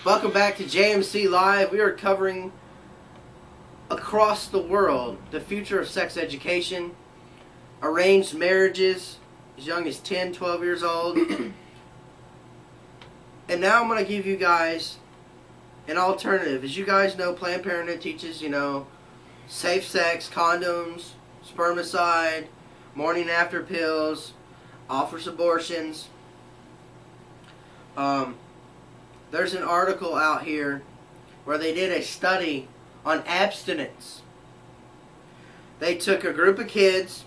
Welcome back to JMC Live. We are covering across the world the future of sex education, arranged marriages as young as 10, 12 years old. And now I'm going to give you guys an alternative. As you guys know, Planned Parenthood teaches, safe sex, condoms, spermicide, morning after pills, offers abortions. There's an article out here where they did a study on abstinence. They took a group of kids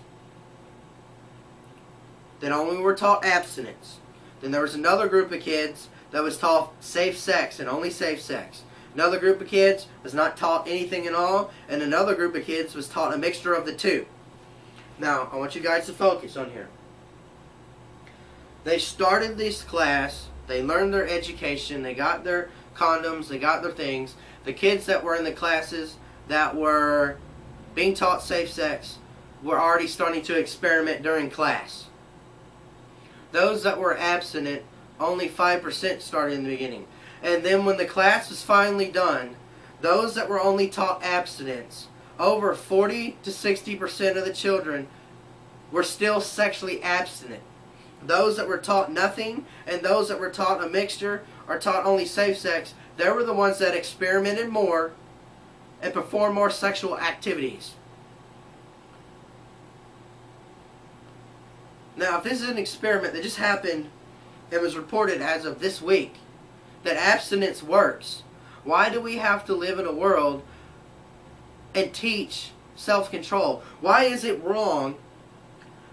that only were taught abstinence. Then there was another group of kids that was taught safe sex and only safe sex. Another group of kids was not taught anything at all, and another group of kids was taught a mixture of the two. Now, I want you guys to focus on here. They started this class, they learned their education, they got their condoms, they got their things. The kids that were in the classes that were being taught safe sex were already starting to experiment during class. Those that were abstinent, only 5% started in the beginning. And then when the class was finally done, those that were only taught abstinence, over 40 to 60% of the children were still sexually abstinent. Those that were taught nothing and those that were taught a mixture or taught only safe sex, they were the ones that experimented more and performed more sexual activities. Now, if this is an experiment that just happened and was reported as of this week, that abstinence works, why do we have to live in a world and teach self-control? Why is it wrong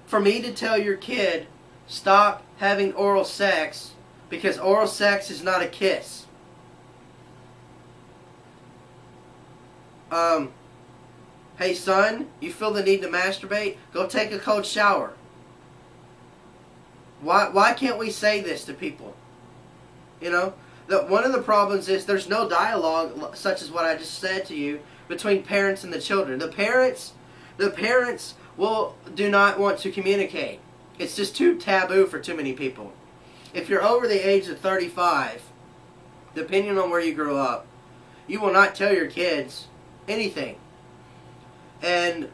for me to tell your kid, stop having oral sex because oral sex is not a kiss? Hey son, you feel the need to masturbate? Go take a cold shower. Why can't we say this to people? One of the problems is there's no dialogue, such as what I just said to you, between parents and the children. The parents do not want to communicate. It's just too taboo for too many people. If you're over the age of 35, depending on where you grew up, you will not tell your kids anything. And,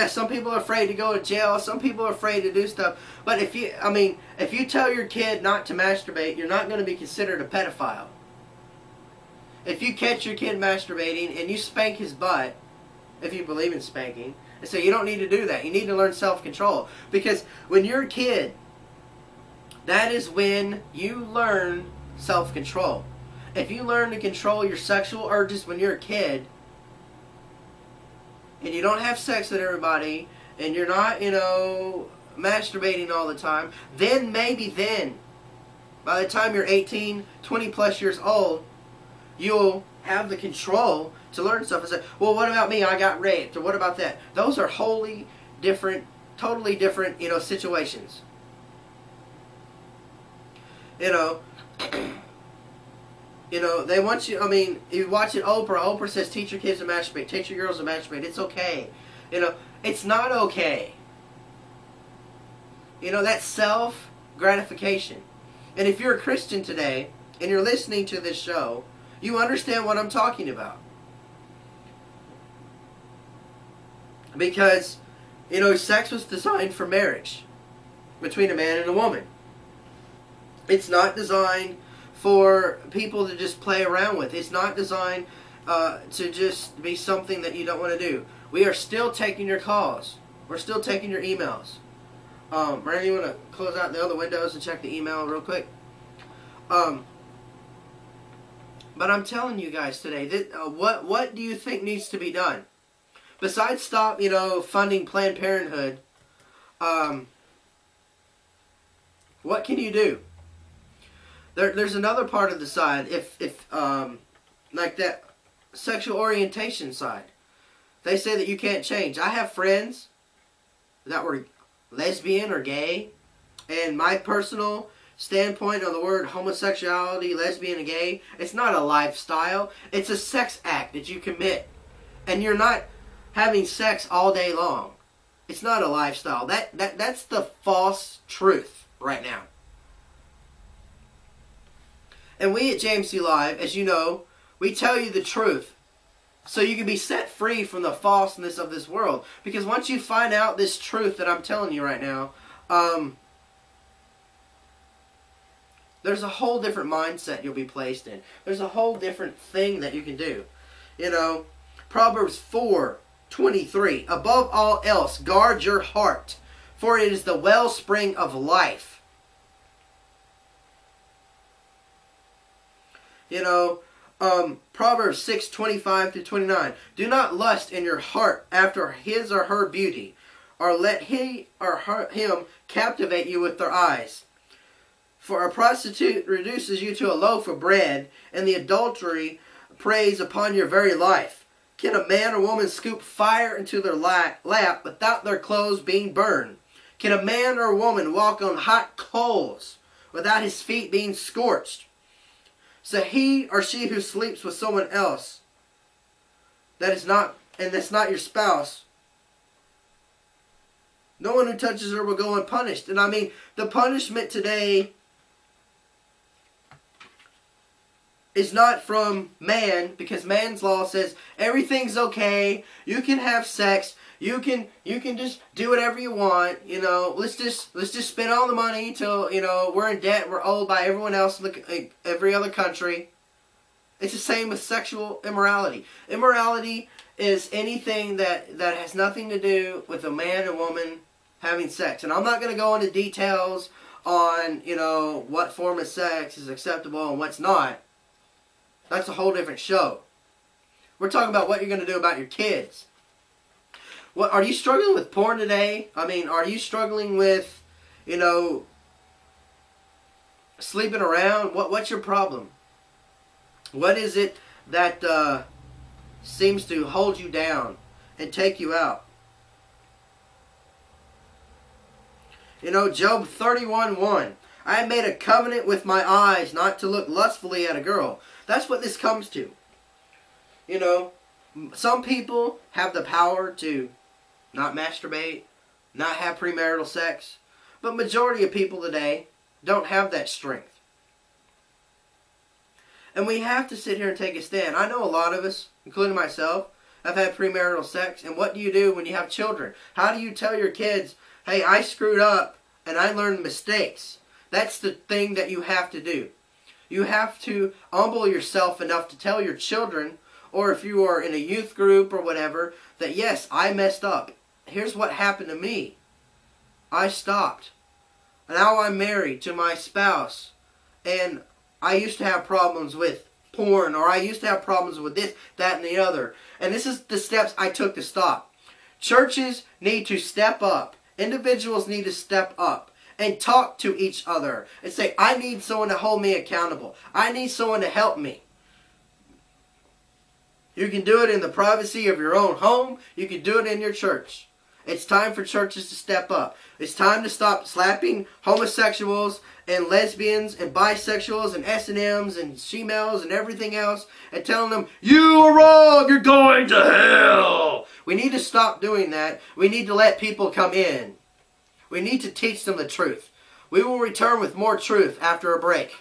some people are afraid to go to jail. Some people are afraid to do stuff. But if you tell your kid not to masturbate, you're not going to be considered a pedophile. If you catch your kid masturbating and you spank his butt, if you believe in spanking, and say you don't need to do that. You need to learn self-control. Because when you're a kid, that is when you learn self-control. If you learn to control your sexual urges when you're a kid, and you don't have sex with everybody, and you're not, masturbating all the time, then maybe then, by the time you're 18, 20 plus years old, you'll have the control to learn stuff and say, well, what about me? I got raped, or what about that? Those are totally different, situations. They want you, you watch it, Oprah says, teach your kids to masturbate, teach your girls to masturbate, it's okay. It's not okay. That's self-gratification. And if you're a Christian today, and you're listening to this show, you understand what I'm talking about. Because, sex was designed for marriage between a man and a woman. It's not designed for people to just play around with. It's not designed to just be something that you don't want to do. We are still taking your calls. We're still taking your emails. Brandon, you want to close out the other windows and check the email real quick? But I'm telling you guys today, that what do you think needs to be done? Besides stop, funding Planned Parenthood, what can you do? There's another part of the side, like that sexual orientation side. They say that you can't change. I have friends that were lesbian or gay, and my personal standpoint on the word homosexuality, lesbian, and gay, it's not a lifestyle. It's a sex act that you commit. And you're not having sex all day long. It's not a lifestyle. That's the false truth right now. And we at JMC Live, as you know, we tell you the truth, so you can be set free from the falseness of this world. Because once you find out this truth that I'm telling you right now, there's a whole different mindset you'll be placed in. There's a whole different thing that you can do. You know, Proverbs 4:23. Above all else, guard your heart, for it is the wellspring of life. You know, Proverbs 6:25-29. Do not lust in your heart after his or her beauty, or let him captivate you with their eyes. For a prostitute reduces you to a loaf of bread, and the adultery preys upon your very life. Can a man or woman scoop fire into their lap without their clothes being burned? Can a man or woman walk on hot coals without his feet being scorched? So he or she who sleeps with someone else, that's not your spouse, no one who touches her will go unpunished. And I mean, the punishment today is not from man, because man's law says everything's okay. You can have sex. You can just do whatever you want. You know, let's just spend all the money till, you know, we're in debt. We're owed by everyone else in every other country. It's the same with sexual immorality. Immorality is anything that has nothing to do with a man and woman having sex. And I'm not going to go into details on, you know, what form of sex is acceptable and what's not. That's a whole different show. We're talking about what you're going to do about your kids. What, are you struggling with porn today? I mean, are you struggling with, you know, sleeping around? What's your problem? What is it that seems to hold you down and take you out? You know, Job 31:1. I have made a covenant with my eyes not to look lustfully at a girl. That's what this comes to. You know, some people have the power to not masturbate, not have premarital sex, but majority of people today don't have that strength. And we have to sit here and take a stand. I know a lot of us, including myself, have had premarital sex. And what do you do when you have children? How do you tell your kids, hey, I screwed up and I learned mistakes? That's the thing that you have to do. You have to humble yourself enough to tell your children, or if you are in a youth group or whatever, that yes, I messed up. Here's what happened to me. I stopped. Now I'm married to my spouse, and I used to have problems with porn, or I used to have problems with this, that, and the other. And this is the steps I took to stop. Churches need to step up. Individuals need to step up and talk to each other and say, I need someone to hold me accountable. I need someone to help me. You can do it in the privacy of your own home. You can do it in your church. It's time for churches to step up. It's time to stop slapping homosexuals and lesbians and bisexuals and S&Ms and she-males and everything else and telling them, you are wrong, you're going to hell. We need to stop doing that. We need to let people come in. We need to teach them the truth. We will return with more truth after a break.